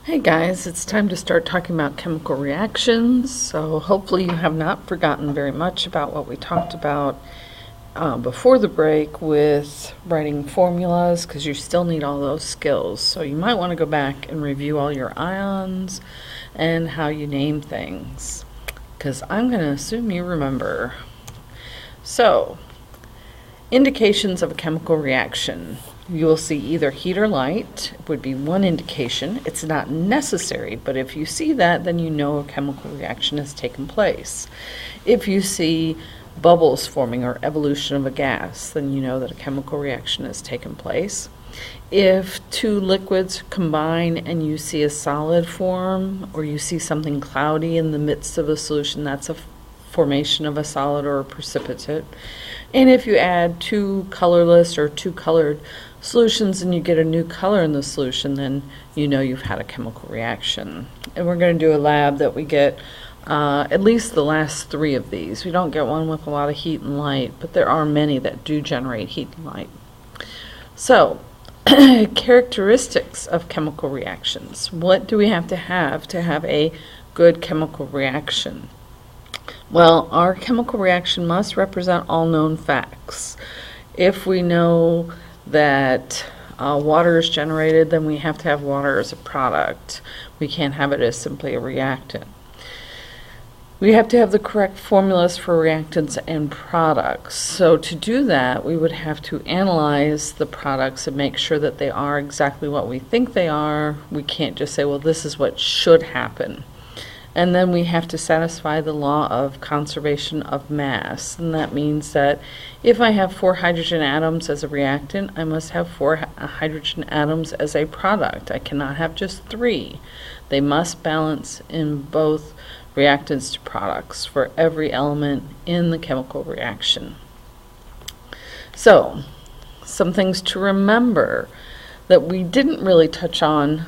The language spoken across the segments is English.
Hey guys, it's time to start talking about chemical reactions. So hopefully you have not forgotten very much about what we talked about before the break with writing formulas, because you still need all those skills. So you might want to go back and review all your ions and how you name things, because I'm going to assume you remember. So, indications of a chemical reaction. You will see either heat or light would be one indication. It's not necessary, but if you see that, then you know a chemical reaction has taken place. If you see bubbles forming or evolution of a gas, then you know that a chemical reaction has taken place. If two liquids combine and you see a solid form, or you see something cloudy in the midst of a solution, that's a formation of a solid or a precipitate. And if you add two colorless or two colored solutions and you get a new color in the solution, then you know you've had a chemical reaction. And we're going to do a lab that we get at least the last three of these. We don't get one with a lot of heat and light, but there are many that do generate heat and light. So, characteristics of chemical reactions. What do we have to have a good chemical reaction? Well, our chemical reaction must represent all known facts. If we know that water is generated, then we have to have water as a product. We can't have it as simply a reactant. We have to have the correct formulas for reactants and products. So to do that, we would have to analyze the products and make sure that they are exactly what we think they are. We can't just say, well, this is what should happen. And then we have to satisfy the law of conservation of mass. And that means that if I have 4 hydrogen atoms as a reactant, I must have 4 hydrogen atoms as a product. I cannot have just 3. They must balance in both reactants to products for every element in the chemical reaction. So, some things to remember that we didn't really touch on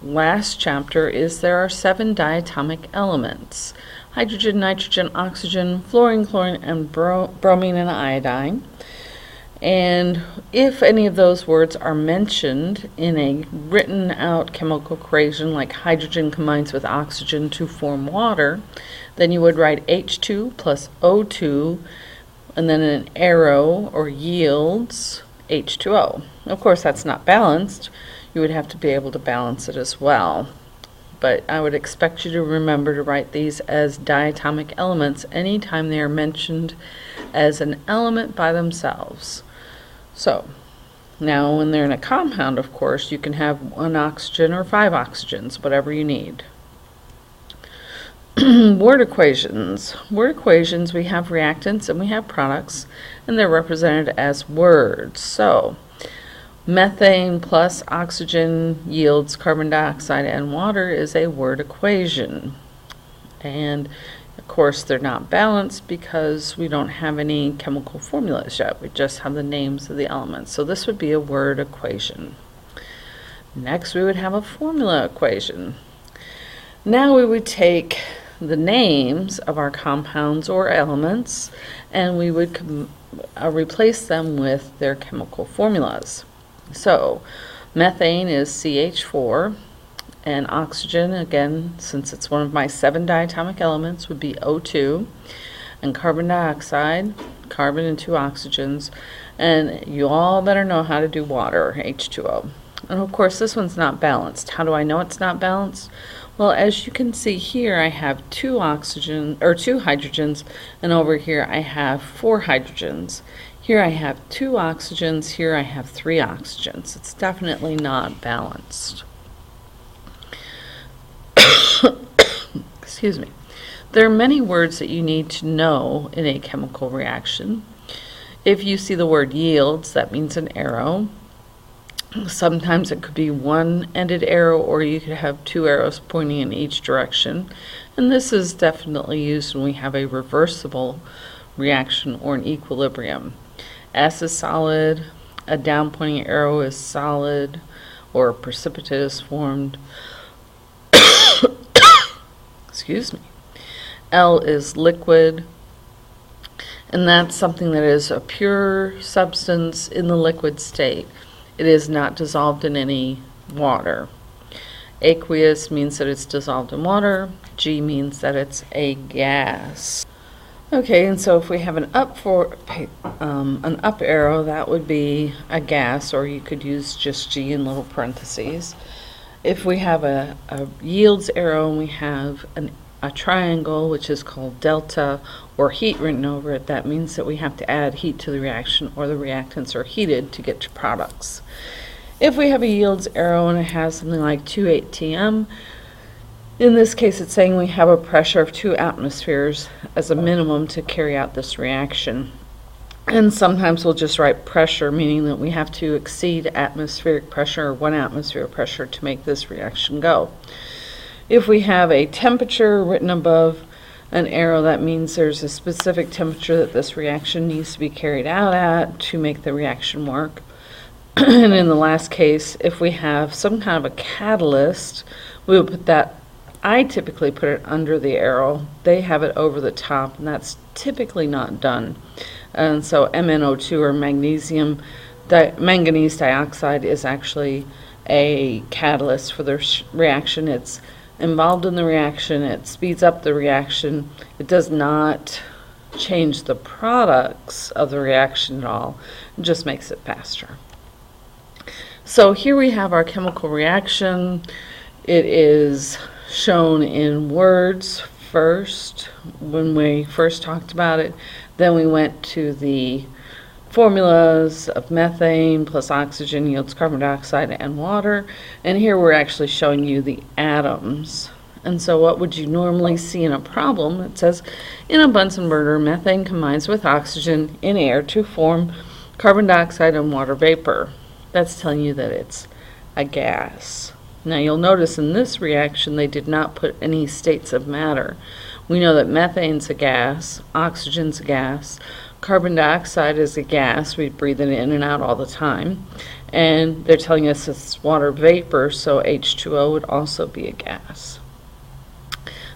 last chapter is there are 7 diatomic elements: hydrogen, nitrogen, oxygen, fluorine, chlorine, and bromine and iodine. And if any of those words are mentioned in a written out chemical equation, like hydrogen combines with oxygen to form water, then you would write H2 plus O2 and then an arrow or yields H2O. Of course, that's not balanced. You would have to be able to balance it as well. But I would expect you to remember to write these as diatomic elements anytime they are mentioned as an element by themselves. So, now when they're in a compound, of course, you can have 1 oxygen or 5 oxygens, whatever you need. Word equations. Word equations, we have reactants and we have products, and they're represented as words. So, methane plus oxygen yields carbon dioxide and water is a word equation. And of course they're not balanced because we don't have any chemical formulas yet. We just have the names of the elements. So this would be a word equation. Next we would have a formula equation. Now we would take the names of our compounds or elements and we would replace them with their chemical formulas. So, methane is CH4, and oxygen, again, since it's one of my 7 diatomic elements, would be O2, and carbon dioxide, carbon and 2 oxygens, and you all better know how to do water, H2O. And of course, this one's not balanced. How do I know it's not balanced? Well, as you can see here, I have 2 hydrogens, and over here I have 4 hydrogens. Here I have 2 oxygens, here I have 3 oxygens. It's definitely not balanced. Excuse me. There are many words that you need to know in a chemical reaction. If you see the word yields, that means an arrow. Sometimes it could be one-ended arrow, or you could have 2 arrows pointing in each direction. And this is definitely used when we have a reversible reaction or an equilibrium. S is solid, a down pointing arrow is solid, or a precipitate is formed. Excuse me. L is liquid, and that's something that is a pure substance in the liquid state. It is not dissolved in any water. Aqueous means that it's dissolved in water. G means that it's a gas. Okay, and so if we have an up arrow, that would be a gas, or you could use just G in little parentheses. If we have a yields arrow and we have a triangle, which is called delta, or heat written over it, that means that we have to add heat to the reaction, or the reactants are heated to get to products. If we have a yields arrow and it has something like 2 atm, in this case it's saying we have a pressure of 2 atmospheres as a minimum to carry out this reaction. And sometimes we'll just write pressure, meaning that we have to exceed atmospheric pressure, or 1 atmosphere pressure, to make this reaction go. If we have a temperature written above an arrow, that means there's a specific temperature that this reaction needs to be carried out at to make the reaction work. And in the last case, if we have some kind of a catalyst, we will put that, I typically put it under the arrow. They have it over the top, and that's typically not done. And so MnO2, or manganese dioxide, is actually a catalyst for the reaction. It's involved in the reaction, it speeds up the reaction. It does not change the products of the reaction at all. It just makes it faster. So here we have our chemical reaction. It is shown in words first when we first talked about it. Then we went to the formulas of methane plus oxygen yields carbon dioxide and water. And here we're actually showing you the atoms. And so what would you normally see in a problem? It says, in a Bunsen burner, methane combines with oxygen in air to form carbon dioxide and water vapor. That's telling you that it's a gas. Now you'll notice in this reaction they did not put any states of matter. We know that methane's a gas, oxygen's a gas, carbon dioxide is a gas, we breathe it in and out all the time, and they're telling us it's water vapor, so H2O would also be a gas.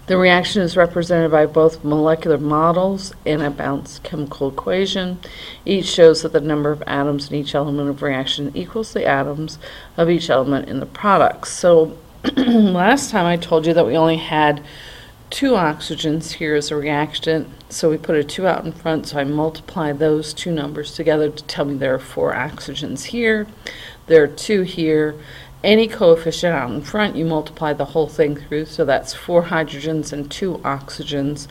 The reaction is represented by both molecular models and a balanced chemical equation. Each shows that the number of atoms in each element of reaction equals the atoms of each element in the products. So last time I told you that we only had 2 oxygens here as a reactant, so we put a 2 out in front, so I multiply those 2 numbers together to tell me there are 4 oxygens here, there are 2 here. Any coefficient out in front, you multiply the whole thing through, so that's 4 hydrogens and 2 oxygens,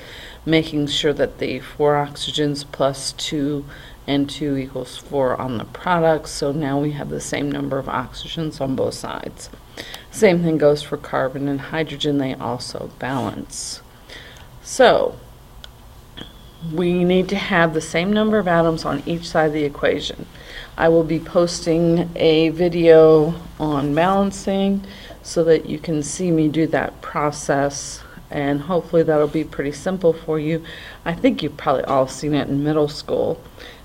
making sure that the 4 oxygens plus 2 and 2 equals 4 on the product. So now we have the same number of oxygens on both sides. Same thing goes for carbon and hydrogen, they also balance. So we need to have the same number of atoms on each side of the equation. I will be posting a video on balancing so that you can see me do that process, and hopefully that'll be pretty simple for you. I think you've probably all seen it in middle school.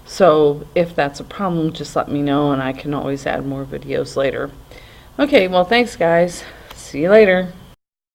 So if that's a problem, just let me know and I can always add more videos later. Okay, well thanks guys. See you later.